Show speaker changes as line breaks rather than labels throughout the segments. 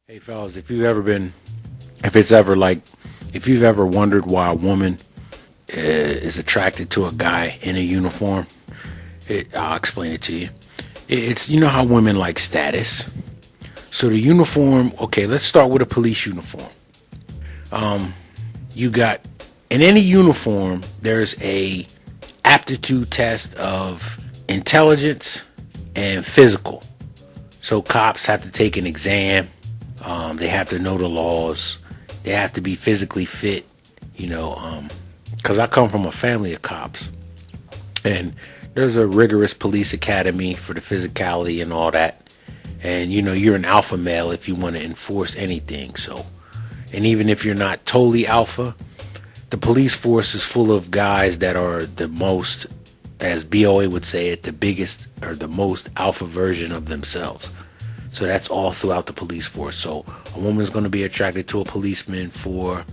Hey fellas, if you've ever wondered why a woman is attracted to a guy in a uniform, I'll explain it to you. It's, you know how women like status. So the uniform, okay, let's start with a police uniform. You got, in any uniform, there's a aptitude test of intelligence and physical. So cops have to take an exam. They have to know the laws. They have to be physically fit. You know, because I come from a family of cops, and there's a rigorous police academy for the physicality and all that. And you know, you're an alpha male if you want to enforce anything. So, and even if you're not totally alpha, the police force is full of guys that are the most, as BOA would say it, the biggest or the most alpha version of themselves. So that's all throughout the police force. So a woman's going to be attracted to a policeman for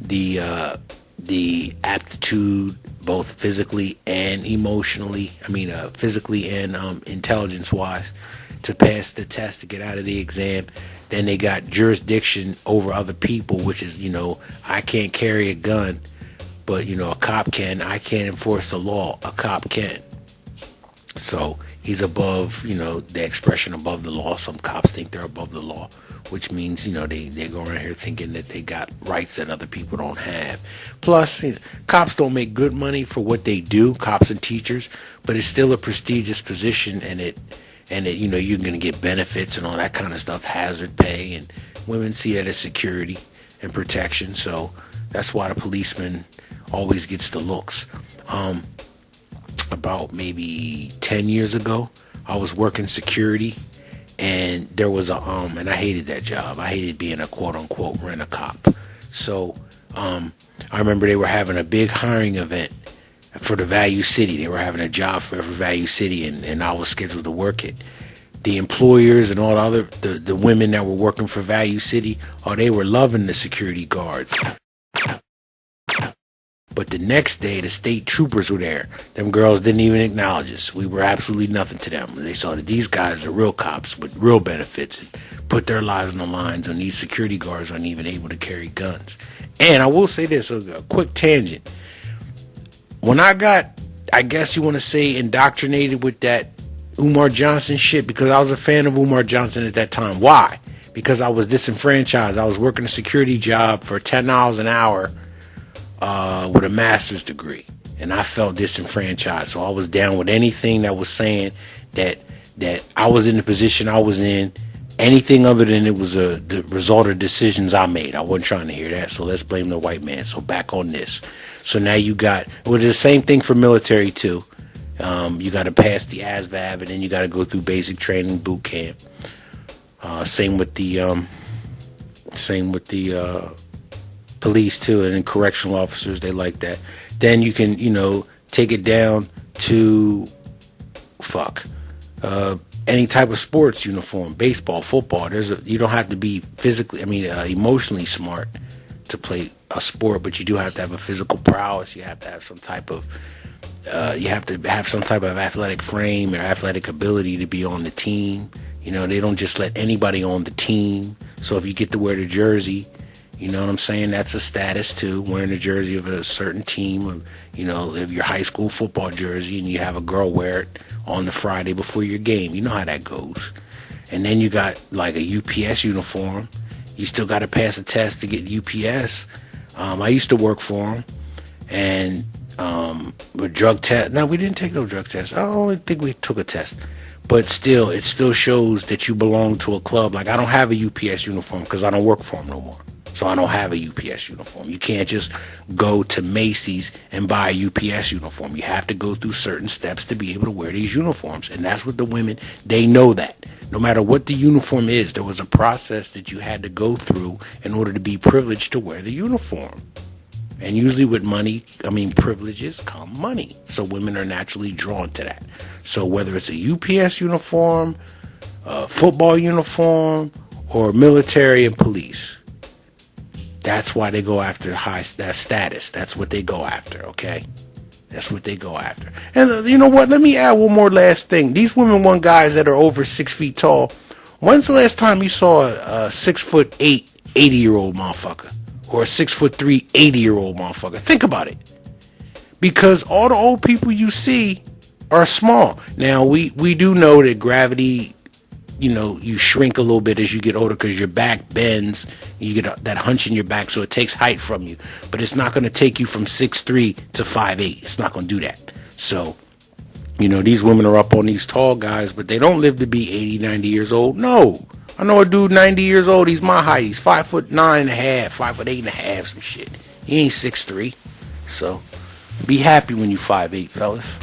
the aptitude, both physically and emotionally. Physically and intelligence wise, to pass the test to get out of the exam. Then they got jurisdiction over other people, which is, you know, I can't carry a gun, but you know, a cop can. I can't enforce the law. A cop can. So he's above, you know, the expression above the law. Some cops think they're above the law, which means, you know, they go around here thinking that they got rights that other people don't have. Plus, you know, cops don't make good money for what they do, cops and teachers, but it's still a prestigious position, and it, you know, you're going to get benefits and all that kind of stuff, hazard pay, and women see that as security and protection. So that's why the policeman always gets the looks. About maybe 10 years ago, I was working security, and there was and I hated that job. I hated being a quote unquote rent a cop. So I remember they were having a big hiring event for the Value City. They were having a job for Value City, and I was scheduled to work it. The employers and all the women that were working for Value City, oh, they were loving the security guards. But the next day, the state troopers were there. Them girls didn't even acknowledge us. We were absolutely nothing to them. They saw that these guys are real cops with real benefits and put their lives on the lines, and these security guards aren't even able to carry guns. And I will say this, a quick tangent. When I got, I guess you want to say, indoctrinated with that Umar Johnson shit, because I was a fan of Umar Johnson at that time. Why? Because I was disenfranchised. I was working a security job for $10 an hour with a master's degree, and I felt disenfranchised. So I was down with anything that was saying that I was in the position I was in, anything other than it was the result of decisions I made. I wasn't trying to hear that. So let's blame the white man. So back on this. So now you got, well, the same thing for military too. You got to pass the ASVAB, and then you got to go through basic training boot camp. Same with the police too, and then correctional officers, they like that. Then you can, you know, take it down to any type of sports uniform, baseball, football. You don't have to be emotionally smart to play a sport, but you do have to have a physical prowess. You have to have some type of athletic frame or athletic ability to be on the team. You know, they don't just let anybody on the team. So if you get to wear the jersey, you know what I'm saying? That's a status too, wearing a jersey of a certain team. Of, you know, if your high school football jersey and you have a girl wear it on the Friday before your game, you know how that goes. And then you got like a UPS uniform. You still got to pass a test to get UPS. I used to work for them, and with drug test. No, we didn't take no drug tests. I don't think we took a test. But still, it still shows that you belong to a club. Like, I don't have a UPS uniform because I don't work for them no more. So I don't have a UPS uniform. You can't just go to Macy's and buy a UPS uniform. You have to go through certain steps to be able to wear these uniforms. And that's what the women, they know that. No matter what the uniform is, there was a process that you had to go through in order to be privileged to wear the uniform. And usually with privileges come money. So women are naturally drawn to that. So whether it's a UPS uniform, a football uniform, or military and police, that's why they go after that status. That's what they go after, okay? That's what they go after. And you know what? Let me add one more last thing. These women want guys that are over 6 feet tall When's the last time you saw a 6'8", 80-year-old motherfucker? Or a 6'3", 80-year-old motherfucker? Think about it. Because all the old people you see are small. Now, we do know that gravity, you shrink a little bit as you get older because your back bends. You get that hunch in your back, so it takes height from you. But it's not going to take you from 6'3" to 5'8". It's not going to do that. So, these women are up on these tall guys, but they don't live to be 80, 90 years old. No. I know a dude 90 years old. He's my height. He's 5'9.5", 5'8.5", some shit. He ain't 6'3". So, be happy when you 5'8", fellas.